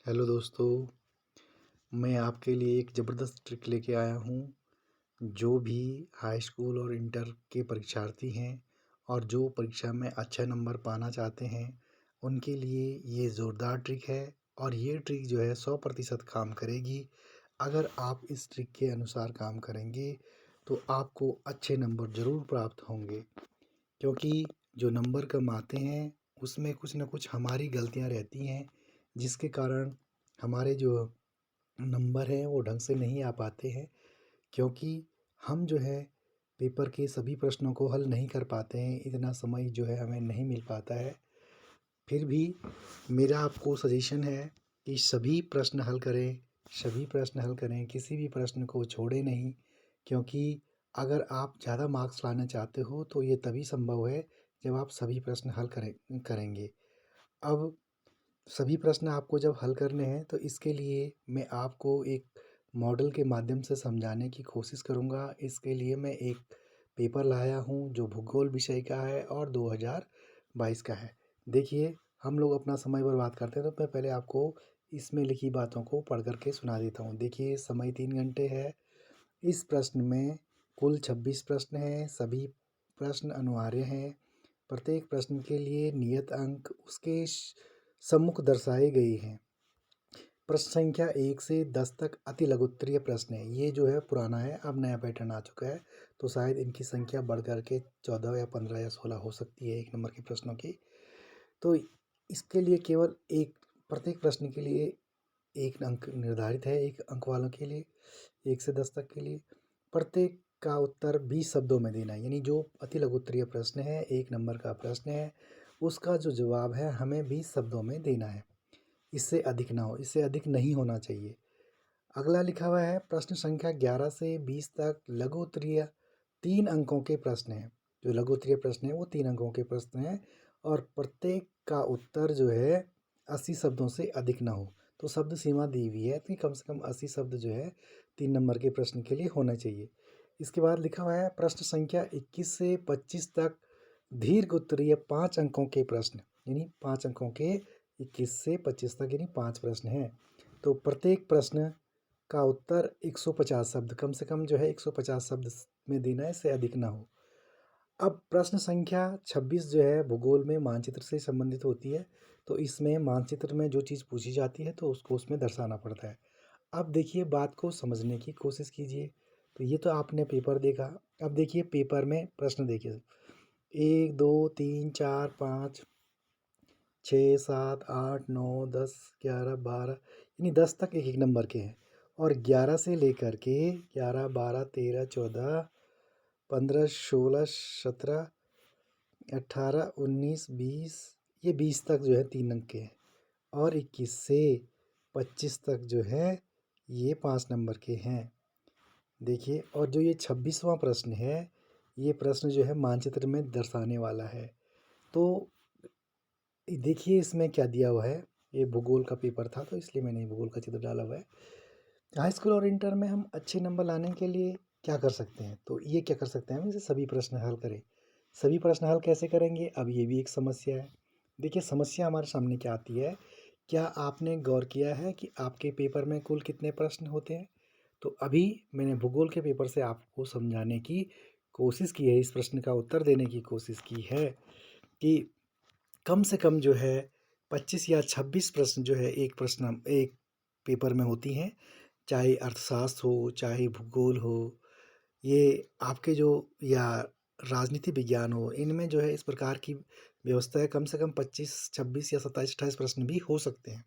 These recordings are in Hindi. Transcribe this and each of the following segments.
हेलो दोस्तों, मैं आपके लिए एक ज़बरदस्त ट्रिक लेके आया हूँ। जो भी हाई स्कूल और इंटर के परीक्षार्थी हैं और जो परीक्षा में अच्छा नंबर पाना चाहते हैं, उनके लिए ये ज़ोरदार ट्रिक है और ये ट्रिक जो है 100% काम करेगी। अगर आप इस ट्रिक के अनुसार काम करेंगे, तो आपको अच्छे नंबर ज़रूर प्राप्त होंगे। क्योंकि जो नंबर कम आते हैं, उसमें कुछ न कुछ हमारी गलतियाँ रहती हैं, जिसके कारण हमारे जो नंबर हैं वो ढंग से नहीं आ पाते हैं। क्योंकि हम जो है पेपर के सभी प्रश्नों को हल नहीं कर पाते हैं, इतना समय जो है हमें नहीं मिल पाता है। फिर भी मेरा आपको सजेशन है कि सभी प्रश्न हल करें, किसी भी प्रश्न को छोड़ें नहीं। क्योंकि अगर आप ज़्यादा मार्क्स लाना चाहते हो तो ये तभी संभव है जब आप सभी प्रश्न हल करेंगे। अब सभी प्रश्न आपको जब हल करने हैं तो इसके लिए मैं आपको एक मॉडल के माध्यम से समझाने की कोशिश करूँगा। इसके लिए मैं एक पेपर लाया हूँ जो भूगोल विषय का है और 2022 का है। देखिए, हम लोग अपना समय बर्बाद करते हैं तो मैं पहले आपको इसमें लिखी बातों को पढ़ कर के सुना देता हूँ। देखिए, समय 3 घंटे है। इस प्रश्न में कुल 26 प्रश्न हैं। सभी प्रश्न अनिवार्य हैं। प्रत्येक प्रश्न के लिए नियत अंक उसके सम्मुख दर्शाए गए हैं। प्रश्न संख्या 1 से 10 तक अति लघुत्तरीय प्रश्न है। ये जो है पुराना है, अब नया पैटर्न आ चुका है, तो शायद इनकी संख्या बढ़ कर के 14 या 15 या 16 हो सकती है 1 नंबर के प्रश्नों की। तो इसके लिए केवल एक प्रत्येक प्रश्न के लिए 1 अंक निर्धारित है, 1 अंक वालों के लिए, 1 से 10 तक के लिए। प्रत्येक का उत्तर 20 शब्दों में देना है। यानी जो अति लघुत्तरीय प्रश्न है, 1 नंबर का प्रश्न है, उसका जो जवाब है हमें 20 शब्दों में देना है। इससे अधिक ना हो, इससे अधिक नहीं होना चाहिए। अगला लिखा हुआ है प्रश्न संख्या 11 से 20 तक लघु उत्तरीय 3 अंकों के प्रश्न हैं। जो लघु उत्तरीय प्रश्न है वो 3 अंकों के प्रश्न हैं और प्रत्येक का उत्तर जो है 80 शब्दों से अधिक ना हो। तो शब्द सीमा दी हुई है कि कम से कम 80 शब्द जो है 3 नंबर के प्रश्न के लिए होना चाहिए। इसके बाद लिखा हुआ है प्रश्न संख्या 21 से 25 तक दीर्घ उत्तरीय 5 अंकों के प्रश्न, यानी 5 अंकों के 21 से 25 तक यानी 5 प्रश्न हैं। तो प्रत्येक प्रश्न का उत्तर 150 शब्द, कम से कम जो है 150 शब्द में देना है, इससे अधिक ना हो। अब प्रश्न संख्या 26 जो है भूगोल में मानचित्र से संबंधित होती है। तो इसमें मानचित्र में जो चीज़ पूछी जाती है तो उसको उसमें दर्शाना पड़ता है। अब देखिए, बात को समझने की कोशिश कीजिए। तो ये तो आपने पेपर देखा। अब देखिए पेपर में प्रश्न देखिए, 1 2 3 4 5 6 7 8 9 10 11 12 यानी 10 तक एक एक नंबर के हैं। और 11 से लेकर के 11 12 13 14 15 16 17 18 19 20, ये 20 तक जो है 3 अंक के हैं। और 21 से 25 तक जो है ये 5 नंबर के हैं। देखिए, और जो ये 26वां प्रश्न है, ये प्रश्न जो है मानचित्र में दर्शाने वाला है। तो देखिए इसमें क्या दिया हुआ है। ये भूगोल का पेपर था तो इसलिए मैंने भूगोल का चित्र डाला हुआ है। हाई स्कूल और इंटर में हम अच्छे नंबर लाने के लिए क्या कर सकते हैं, तो ये क्या कर सकते हैं हम, इसे सभी प्रश्न हल करें। सभी प्रश्न हल कैसे करेंगे, अब ये भी एक समस्या है। देखिए, समस्या हमारे सामने क्या आती है। क्या आपने गौर किया है कि आपके पेपर में कुल कितने प्रश्न होते हैं। तो अभी मैंने भूगोल के पेपर से आपको समझाने की कोशिश की है, इस प्रश्न का उत्तर देने की कोशिश की है कि कम से कम जो है 25 या 26 प्रश्न जो है एक पेपर में होती हैं। चाहे अर्थशास्त्र हो, चाहे भूगोल हो, ये आपके जो या राजनीति विज्ञान हो, इनमें जो है इस प्रकार की व्यवस्था है। कम से कम 25 26 या 27 28 प्रश्न भी हो सकते हैं।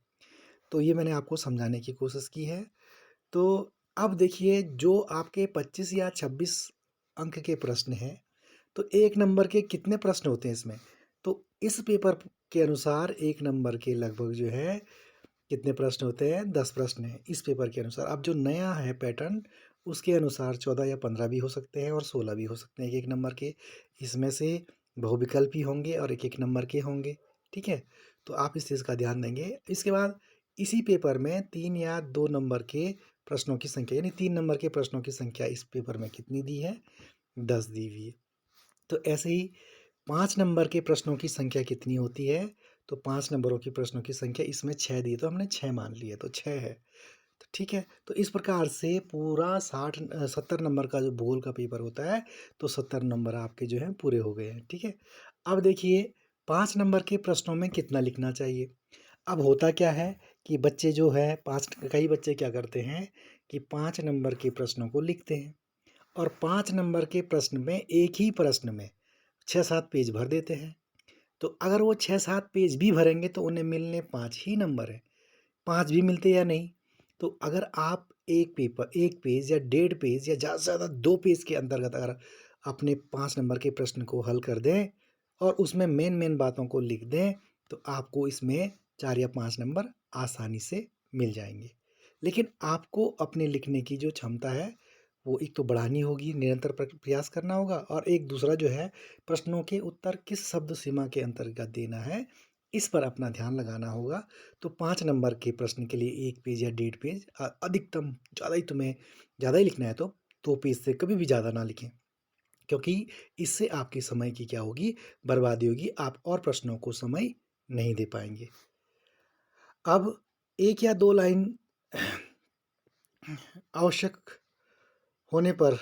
तो ये मैंने आपको समझाने की कोशिश की है। तो अब देखिए, जो आपके 25 या 26 अंक के प्रश्न हैं, तो 1 नंबर के कितने प्रश्न होते हैं इसमें? तो इस पेपर के अनुसार 1 नंबर के लगभग जो है कितने प्रश्न होते हैं, 10 प्रश्न हैं इस पेपर के अनुसार। अब जो नया है पैटर्न, उसके अनुसार 14 या 15 भी हो सकते हैं और 16 भी हो सकते हैं 1-1 नंबर के। इसमें से बहुविकल्पी होंगे और 1-1 नंबर के होंगे, ठीक है? तो आप इस चीज़ का ध्यान देंगे। इसके बाद इसी पेपर में 3 या 2 नंबर के प्रश्नों की संख्या, यानी 3 नंबर के प्रश्नों की संख्या इस पेपर में कितनी दी है? 10 दी हुई है। तो ऐसे ही 5 नंबर के प्रश्नों की संख्या कितनी होती है? तो 5 नंबरों की प्रश्नों की संख्या इसमें 6 दी है, तो हमने 6 मान लिए, तो 6 है। तो ठीक है, तो इस प्रकार से पूरा 70 नंबर का जो भूगोल का पेपर होता है, तो 70 नंबर आपके जो हैं पूरे हो गए हैं, ठीक है। अब देखिए 5 नंबर के प्रश्नों में कितना लिखना चाहिए। अब होता क्या है कि बच्चे जो है 5 कई बच्चे क्या करते हैं कि 5 नंबर के प्रश्नों को लिखते हैं और 5 नंबर के प्रश्न में एक ही प्रश्न में 6-7 पेज भर देते हैं। तो अगर वो 6-7 पेज भी भरेंगे तो उन्हें मिलने 5 ही नंबर हैं। 5 भी मिलते या नहीं। तो अगर आप एक पेपर 1 पेज या डेढ़ पेज या ज़्यादा से ज़्यादा 2 पेज के अंतर्गत अगर अपने 5 नंबर के प्रश्न को हल कर दें और उसमें मेन बातों को लिख दें, तो आपको इसमें 4 या 5 नंबर आसानी से मिल जाएँगे। लेकिन आपको अपने लिखने की जो क्षमता है, वो एक तो बढ़ानी होगी, निरंतर प्रयास करना होगा और एक दूसरा जो है प्रश्नों के उत्तर किस शब्द सीमा के अंतर्गत देना है, इस पर अपना ध्यान लगाना होगा। तो 5 नंबर के प्रश्न के लिए 1 पेज या डेढ़ पेज अधिकतम ज़्यादा ही लिखना है तो 2 पेज से कभी भी ज़्यादा ना लिखें। क्योंकि इससे आपके समय की क्या होगी, बर्बादी होगी, आप और प्रश्नों को समय नहीं दे पाएँगे। अब 1 या 2 लाइन आवश्यक होने पर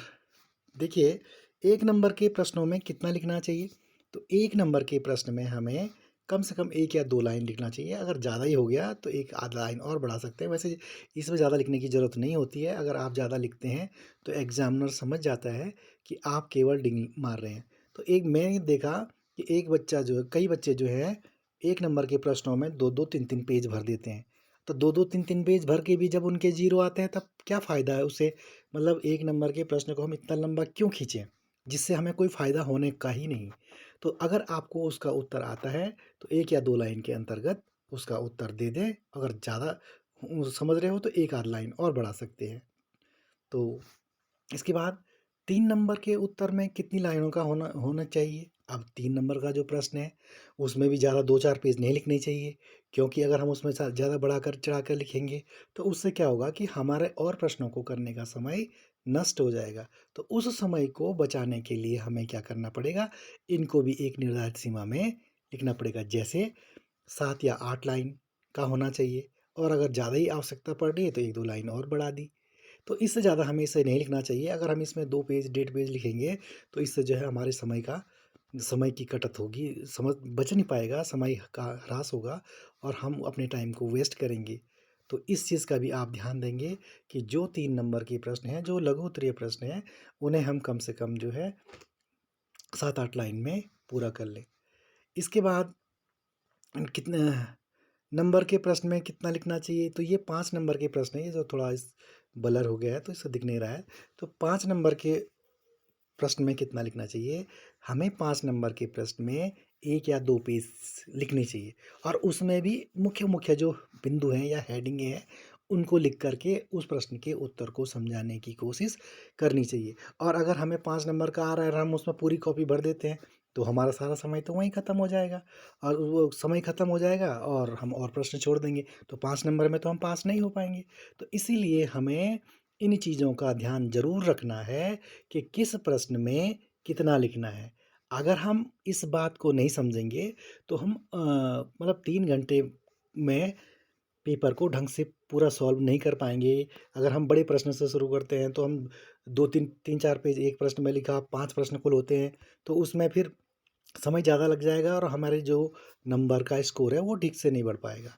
देखिए 1 नंबर के प्रश्नों में कितना लिखना चाहिए? तो 1 नंबर के प्रश्न में हमें कम से कम 1 या 2 लाइन लिखना चाहिए। अगर ज़्यादा ही हो गया तो 1 आध लाइन और बढ़ा सकते हैं। वैसे इसमें ज़्यादा लिखने की ज़रूरत नहीं होती है। अगर आप ज़्यादा लिखते हैं तो एग्ज़ामिनर समझ जाता है कि आप केवल डिंग मार रहे हैं। तो एक मैंने देखा कि एक बच्चा जो है कई बच्चे जो हैं 1 नंबर के प्रश्नों में 2-2 3-3 पेज भर देते हैं। तो 2-2 3-3 पेज भर के भी जब उनके ज़ीरो आते हैं तब क्या फ़ायदा है उससे? मतलब 1 नंबर के प्रश्न को हम इतना लंबा क्यों खींचें, जिससे हमें कोई फ़ायदा होने का ही नहीं। तो अगर आपको उसका उत्तर आता है, तो 1 या 2 लाइन के अंतर्गत उसका उत्तर दे दें। अगर ज़्यादा समझ रहे हो तो 1 आध लाइन और बढ़ा सकते हैं। तो इसके बाद 3 नंबर के उत्तर में कितनी लाइनों का होना होना चाहिए? अब 3 नंबर का जो प्रश्न है, उसमें भी ज़्यादा 2-4 पेज नहीं लिखने चाहिए, क्योंकि अगर हम उसमें ज़्यादा बढ़ाकर चढ़ाकर लिखेंगे, तो उससे क्या होगा कि हमारे और प्रश्नों को करने का समय नष्ट हो जाएगा। तो उस समय को बचाने के लिए हमें क्या करना पड़ेगा, इनको भी एक निर्धारित सीमा में लिखना पड़ेगा। जैसे 7 या 8 लाइन का होना चाहिए और अगर ज़्यादा ही आवश्यकता पड़ रही है, तो 1-2 लाइन और बढ़ा दी। तो इससे ज़्यादा हमें इसे नहीं लिखना चाहिए। अगर हम इसमें 2 पेज, डेढ़ पेज लिखेंगे, तो इससे जो है हमारे समय की कटत होगी, समय बच नहीं पाएगा, समय का ह्रास होगा और हम अपने टाइम को वेस्ट करेंगे। तो इस चीज़ का भी आप ध्यान देंगे कि जो 3 नंबर के प्रश्न हैं, जो लघु उत्तरीय प्रश्न हैं, उन्हें हम कम से कम जो है 7-8 लाइन में पूरा कर लें। इसके बाद कितने नंबर के प्रश्न में कितना लिखना चाहिए? तो ये 5 नंबर के प्रश्न है, ये जो थोड़ा इस ब्लर हो गया है तो इससे दिख नहीं रहा है। तो 5 नंबर के प्रश्न में कितना लिखना चाहिए? हमें 5 नंबर के प्रश्न में 1 या 2 पेज लिखने चाहिए और उसमें भी मुख्य-मुख्य जो बिंदु हैं या हेडिंगें हैं, उनको लिख कर के उस प्रश्न के उत्तर को समझाने की कोशिश करनी चाहिए। और अगर हमें 5 नंबर का आ रहा है और हम उसमें पूरी कॉपी भर देते हैं, तो हमारा सारा समय तो वहीं ख़त्म हो जाएगा और वो समय ख़त्म हो जाएगा और हम और प्रश्न छोड़ देंगे, तो 5 नंबर में तो हम पास नहीं हो पाएँगे। तो इसीलिए हमें इन चीज़ों का ध्यान ज़रूर रखना है कि किस प्रश्न में कितना लिखना है। अगर हम इस बात को नहीं समझेंगे तो हम मतलब 3 घंटे में पेपर को ढंग से पूरा सॉल्व नहीं कर पाएँगे। अगर हम बड़े प्रश्न से शुरू करते हैं तो हम 2-3 3-4 पेज एक प्रश्न में लिखा, 5 प्रश्न कुल होते हैं, तो उसमें फिर समय ज़्यादा लग जाएगा और हमारे जो नंबर का स्कोर है वो ठीक से नहीं बढ़ पाएगा।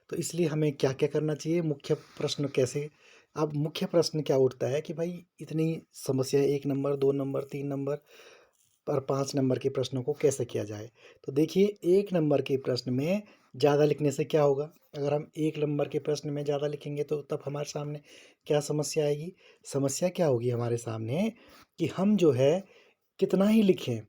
तो इसलिए हमें क्या-क्या करना चाहिए, मुख्य प्रश्न कैसे अब मुख्य प्रश्न क्या उठता है कि भाई इतनी समस्या 1 नंबर, 2 नंबर, 3 नंबर और 5 नंबर के प्रश्नों को कैसे किया जाए? तो देखिए 1 नंबर के प्रश्न में ज़्यादा लिखने से क्या होगा? अगर हम 1 नंबर के प्रश्न में ज़्यादा लिखेंगे तो तब हमारे सामने क्या समस्या आएगी? समस्या क्या होगी हमारे सामने कि हम जो है कितना ही लिखें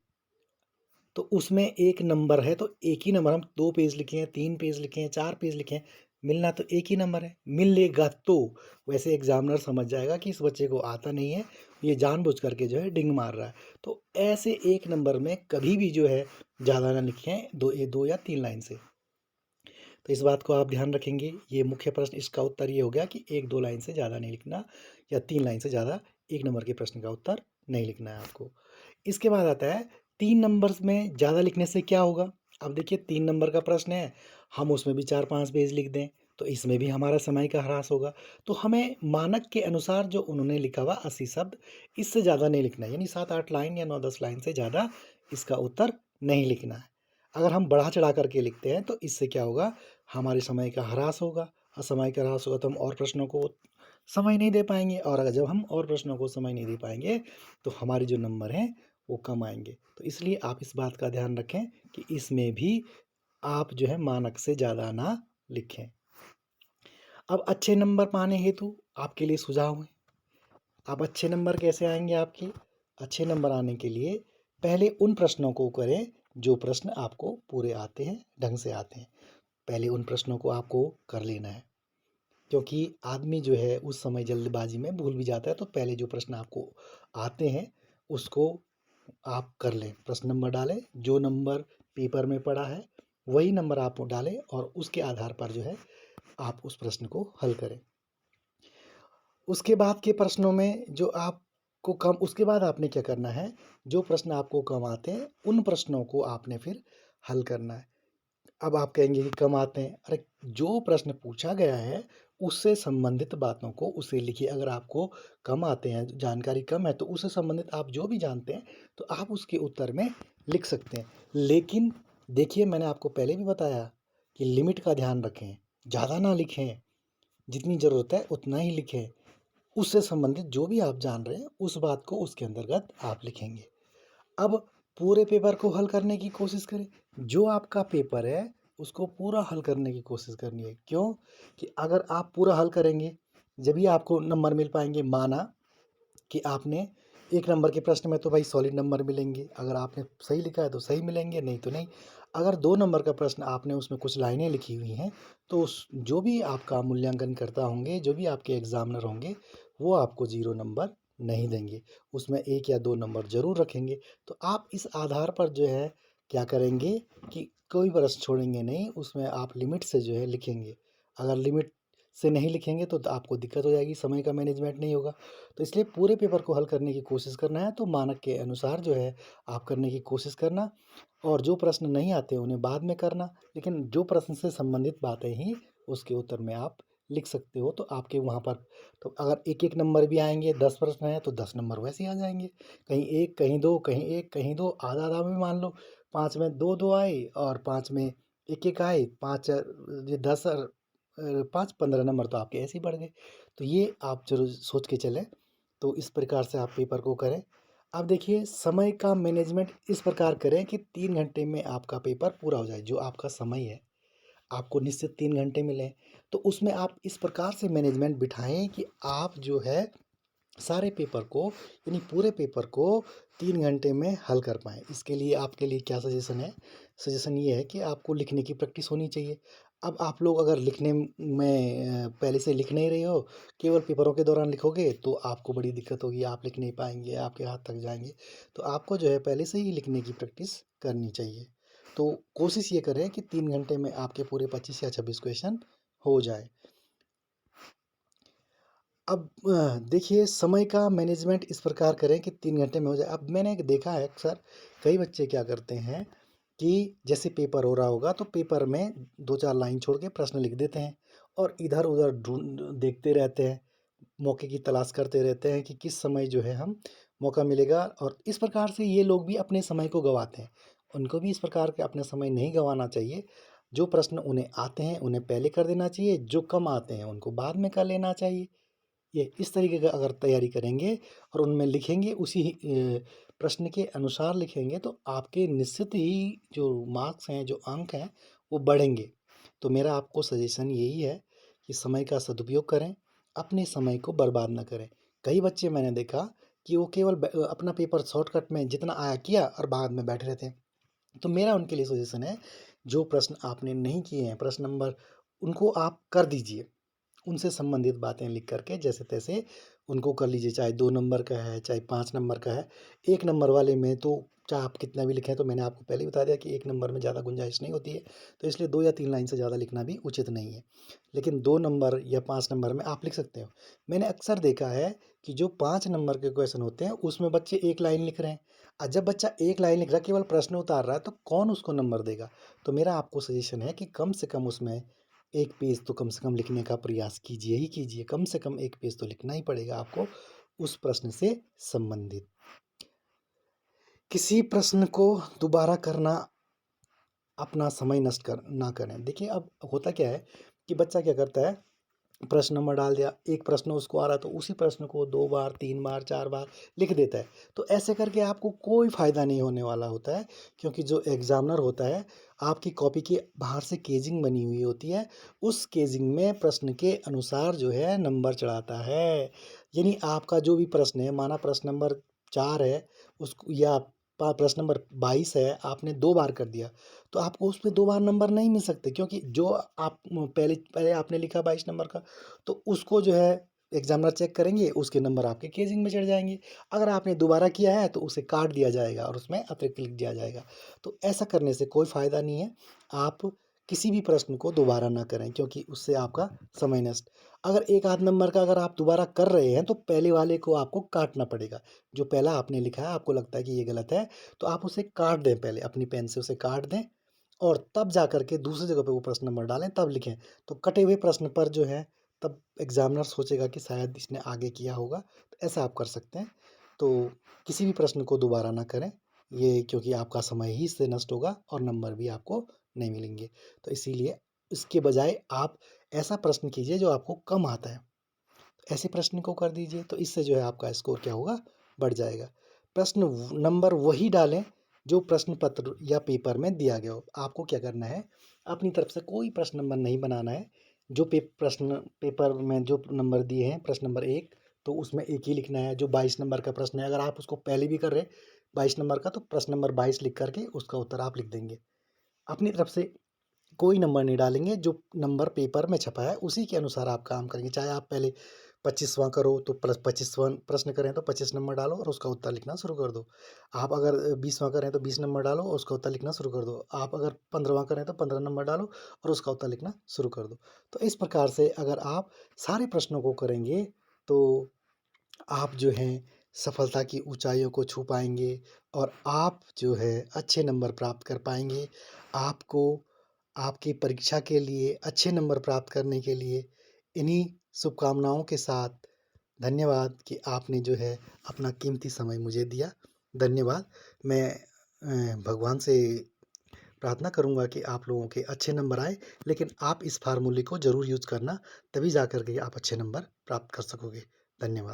तो उसमें 1 नंबर है तो एक ही नंबर हम 2 पेज लिखें, 3 पेज लिखें, 4 पेज लिखें, मिलना तो एक ही नंबर है। मिलेगा तो वैसे एग्ज़ामिनर समझ जाएगा कि इस बच्चे को आता नहीं है, ये जानबूझ कर के जो है डिंग मार रहा है। तो ऐसे 1 नंबर में कभी भी जो है ज़्यादा ना लिखें, 2 या 3 लाइन से। तो इस बात को आप ध्यान रखेंगे। ये मुख्य प्रश्न इसका उत्तर ये हो गया कि 1-2 लाइन से ज़्यादा नहीं लिखना या 3 लाइन से ज़्यादा 1 नंबर के प्रश्न का उत्तर नहीं लिखना है आपको। इसके बाद आता है 3 नंबर्स में ज़्यादा लिखने से क्या होगा? अब देखिए 3 नंबर का प्रश्न है, हम उसमें भी 4-5 पेज लिख दें, तो इसमें भी हमारा समय का ह्रास होगा। तो हमें मानक के अनुसार जो उन्होंने लिखा हुआ 80 शब्द, इससे ज़्यादा नहीं लिखना है, यानी 7-8 लाइन या 9-10 लाइन से ज़्यादा इसका उत्तर नहीं लिखना है। अगर हम बढ़ा-चढ़ा कर के लिखते हैं, तो इससे क्या होगा, हमारे समय का ह्रास होगा, और समय का ह्रास होगा तो हम और प्रश्नों को समय नहीं दे पाएँगे, और अगर जब हम और प्रश्नों को समय नहीं दे पाएँगे, तो हमारे जो नंबर हैं, वो कम आएँगे। तो इसलिए आप इस बात का ध्यान रखें कि इसमें भी आप जो है मानक से ज़्यादा ना लिखें। अब अच्छे नंबर पाने हेतु आपके लिए सुझाव हैं। अब अच्छे नंबर कैसे आएँगे आपके? अच्छे नंबर आने के लिए पहले उन प्रश्नों को करें जो प्रश्न आपको पूरे आते हैं, ढंग से आते हैं। पहले उन प्रश्नों को आपको कर लेना है, क्योंकि आदमी जो है उस समय जल्दबाजी में भूल भी जाता है, तो पहले जो प्रश्न आपको आते हैं उसको आप कर लें। प्रश्न नंबर डालें, जो नंबर पेपर में पड़ा है वही नंबर आप डालें, और उसके आधार पर जो है आप उस प्रश्न को हल करें। उसके बाद के प्रश्नों में जो आपको कम, उसके बाद आपने क्या करना है, जो प्रश्न आपको कम आते हैं उन प्रश्नों को आपने फिर हल करना है। अब आप कहेंगे कि कम आते हैं, अरे जो प्रश्न पूछा गया है उससे संबंधित बातों को उसे लिखिए। अगर आपको कम आते हैं, जानकारी कम है, तो उससे संबंधित आप जो भी जानते हैं तो आप उसके उत्तर में लिख सकते हैं। लेकिन देखिए, मैंने आपको पहले भी बताया कि लिमिट का ध्यान रखें, ज़्यादा ना लिखें, जितनी ज़रूरत है उतना ही लिखें। उससे संबंधित जो भी आप जान रहे हैं उस बात को उसके अंतर्गत आप लिखेंगे। अब पूरे पेपर को हल करने की कोशिश करें। जो आपका पेपर है उसको पूरा हल करने की कोशिश करनी है। क्यों? कि अगर आप पूरा हल करेंगे, जभी आपको नंबर मिल पाएँगे। माना कि आपने 1 नंबर के प्रश्न में तो भाई सॉलिड नंबर मिलेंगे, अगर आपने सही लिखा है तो सही मिलेंगे, नहीं तो नहीं। अगर 2 नंबर का प्रश्न आपने उसमें कुछ लाइनें लिखी हुई हैं, तो उस जो भी आपका मूल्यांकनकर्ता होंगे, जो भी आपके एग्ज़ामिनर होंगे, वो आपको 0 नंबर नहीं देंगे। उसमें 1 या 2 नंबर ज़रूर रखेंगे। तो आप इस आधार पर जो है क्या करेंगे कि कोई प्रश्न छोड़ेंगे नहीं, उसमें आप लिमिट से जो है लिखेंगे। अगर लिमिट से नहीं लिखेंगे तो आपको दिक्कत हो जाएगी, समय का मैनेजमेंट नहीं होगा। तो इसलिए पूरे पेपर को हल करने की कोशिश करना है, तो मानक के अनुसार जो है आप करने की कोशिश करना, और जो प्रश्न नहीं आते उन्हें बाद में करना, लेकिन जो प्रश्न से संबंधित बातें ही उसके उत्तर में आप लिख सकते हो, तो आपके वहाँ पर तो अगर 1-1 नंबर भी आएँगे, 10 प्रश्न हैं तो 10 नंबर वैसे ही आ जाएँगे। कहीं 1, कहीं 2, कहीं 1, कहीं 2, आधा-आधा भी मान लो। 5 में 2-2 आए और 5 में 1-1 आए, 5 ये 10 और 5 15 नंबर तो आपके ऐसे ही बढ़ गए। तो ये आप ज़रूर सोच के चलें। तो इस प्रकार से आप पेपर को करें। अब देखिए, समय का मैनेजमेंट इस प्रकार करें कि 3 घंटे में आपका पेपर पूरा हो जाए। जो आपका समय है, आपको निश्चित 3 घंटे मिलें, तो उसमें आप इस प्रकार से मैनेजमेंट बिठाएँ कि आप जो है सारे पेपर को, यानी पूरे पेपर को 3 घंटे में हल कर पाएँ। इसके लिए आपके लिए क्या सजेशन है? सजेशन ये है कि आपको लिखने की प्रैक्टिस होनी चाहिए। अब आप लोग अगर लिखने में पहले से लिख नहीं रहे हो, केवल पेपरों के दौरान लिखोगे तो आपको बड़ी दिक्कत होगी, आप लिख नहीं पाएँगे, आपके हाथ थक जाएँगे। तो आपको जो है पहले से ही लिखने की प्रैक्टिस करनी चाहिए। तो कोशिश ये करें कि 3 घंटे में आपके पूरे 25 या 26 क्वेश्चन हो जाएँ। अब देखिए, समय का मैनेजमेंट इस प्रकार करें कि 3 घंटे में हो जाए। अब मैंने देखा है अक्सर कई बच्चे क्या करते हैं कि जैसे पेपर हो रहा होगा तो पेपर में 2-4 लाइन छोड़ के प्रश्न लिख देते हैं, और इधर-उधर ढूँढ देखते रहते हैं, मौके की तलाश करते रहते हैं कि किस समय जो है हम मौका मिलेगा, और इस प्रकार से ये लोग भी अपने समय को गँवाते हैं। उनको भी इस प्रकार के अपना समय नहीं गँवाना चाहिए। जो प्रश्न उन्हें आते हैं उन्हें पहले कर देना चाहिए, जो कम आते हैं उनको बाद में कर लेना चाहिए। ये इस तरीके का अगर तैयारी करेंगे और उनमें लिखेंगे उसी प्रश्न के अनुसार लिखेंगे, तो आपके निश्चित ही जो मार्क्स हैं, जो अंक हैं, वो बढ़ेंगे। तो मेरा आपको सजेशन यही है कि समय का सदुपयोग करें, अपने समय को बर्बाद ना करें। कई बच्चे मैंने देखा कि वो केवल अपना पेपर शॉर्टकट में जितना आया किया और बाद में बैठे रहते हैं। तो मेरा उनके लिए सजेशन है, जो प्रश्न आपने नहीं किए हैं, प्रश्न नंबर, उनको आप कर दीजिए। उनसे संबंधित बातें लिख करके जैसे-तैसे उनको कर लीजिए, चाहे 2 नंबर का है, चाहे 5 नंबर का है। 1 नंबर वाले में तो चाहे आप कितना भी लिखें, तो मैंने आपको पहले ही बता दिया कि 1 नंबर में ज़्यादा गुंजाइश नहीं होती है, तो इसलिए 2 या 3 लाइन से ज़्यादा लिखना भी उचित नहीं है। लेकिन 2 नंबर या 5 नंबर में आप लिख सकते हो। मैंने अक्सर देखा है कि जो 5 नंबर के क्वेश्चन होते हैं, उसमें बच्चे 1 लाइन लिख रहे हैं। जब बच्चा एक लाइन लिख रहा है, केवल प्रश्न उतार रहा है, तो कौन उसको नंबर देगा? तो मेरा आपको सजेशन है कि कम से कम उसमें 1 पेज तो कम से कम लिखने का प्रयास कीजिए ही कीजिए। कम से कम 1 पेज तो लिखना ही पड़ेगा आपको उस प्रश्न से संबंधित। किसी प्रश्न को दोबारा करना अपना समय नष्ट ना करें। देखिए, अब होता क्या है कि बच्चा क्या करता है, प्रश्न नंबर डाल दिया, एक प्रश्न उसको आ रहा तो उसी प्रश्न को 2 बार, 3 बार, 4 बार लिख देता है। तो ऐसे करके आपको कोई फ़ायदा नहीं होने वाला होता है, क्योंकि जो एग्ज़ामिनर होता है, आपकी कॉपी के बाहर से केजिंग बनी हुई होती है, उस केजिंग में प्रश्न के अनुसार जो है नंबर चढ़ाता है। यानी आपका जो भी प्रश्न है, माना प्रश्न नंबर 4 है, उसको या प्रश्न नंबर 22 है, आपने 2 बार कर दिया, तो आपको उसमें 2 बार नंबर नहीं मिल सकते, क्योंकि जो आप पहले पहले आपने लिखा 22 नंबर का, तो उसको जो है एग्ज़ामिनर चेक करेंगे, उसके नंबर आपके केजिंग में चढ़ जाएँगे। अगर आपने दोबारा किया है तो उसे काट दिया जाएगा और उसमें अतिरिक्त लिख दिया जाएगा। तो ऐसा करने से कोई फ़ायदा नहीं है। आप किसी भी प्रश्न को दोबारा ना करें, क्योंकि उससे आपका समय नष्ट। अगर 1 आध नंबर का अगर आप दोबारा कर रहे हैं तो पहले वाले को आपको काटना पड़ेगा। जो पहला आपने लिखा है, आपको लगता है कि ये गलत है, तो आप उसे काट दें, पहले अपनी पेन से उसे काट दें और तब जा कर के दूसरी जगह पे वो प्रश्न नंबर डालें, तब लिखें। तो कटे हुए प्रश्न पर जो है, तब एग्ज़ामिनर सोचेगा कि शायद इसने आगे किया होगा, तो ऐसा आप कर सकते हैं। तो किसी भी प्रश्न को दोबारा ना करें, ये क्योंकि आपका समय ही इससे नष्ट होगा और नंबर भी आपको नहीं मिलेंगे। तो इसीलिए इसके बजाय आप ऐसा प्रश्न कीजिए जो आपको कम आता है। ऐसे प्रश्न को कर दीजिए, तो इससे जो है आपका स्कोर क्या होगा, बढ़ जाएगा। प्रश्न नंबर वही डालें जो प्रश्न पत्र या पेपर में दिया गया हो। आपको क्या करना है, अपनी तरफ से कोई प्रश्न नंबर नहीं बनाना है। जो प्रश्न पेपर में जो नंबर दिए हैं, प्रश्न नंबर 1, तो उसमें 1 ही लिखना है। जो 22 नंबर का प्रश्न है, अगर आप उसको पहले भी कर रहे 22 नंबर का, तो प्रश्न नंबर 22 लिख करके उसका उत्तर आप लिख देंगे। अपनी तरफ से कोई नंबर नहीं डालेंगे, जो नंबर पेपर में छपा है उसी के अनुसार आप काम करेंगे। चाहे आप पहले 25वां करो तो 25वां प्रश्न करें तो 25 नंबर डालो और उसका उत्तर लिखना शुरू कर दो। आप अगर 20वां करें तो 20 नंबर डालो और उसका उत्तर लिखना शुरू कर दो। आप अगर 15वां करें तो 15 नंबर डालो और उसका उत्तर लिखना शुरू कर दो। तो इस प्रकार से अगर आप सारे प्रश्नों को करेंगे, तो आप जो हैं सफलता की ऊंचाइयों को छू पाएंगे और आप जो है अच्छे नंबर प्राप्त कर पाएंगे। आपको आपकी परीक्षा के लिए अच्छे नंबर प्राप्त करने के लिए इन्हीं शुभकामनाओं के साथ धन्यवाद कि आपने जो है अपना कीमती समय मुझे दिया। धन्यवाद। मैं भगवान से प्रार्थना करूंगा कि आप लोगों के अच्छे नंबर आए, लेकिन आप इस फार्मूले को ज़रूर यूज़ करना, तभी जा कर के आप अच्छे नंबर प्राप्त कर सकोगे। धन्यवाद।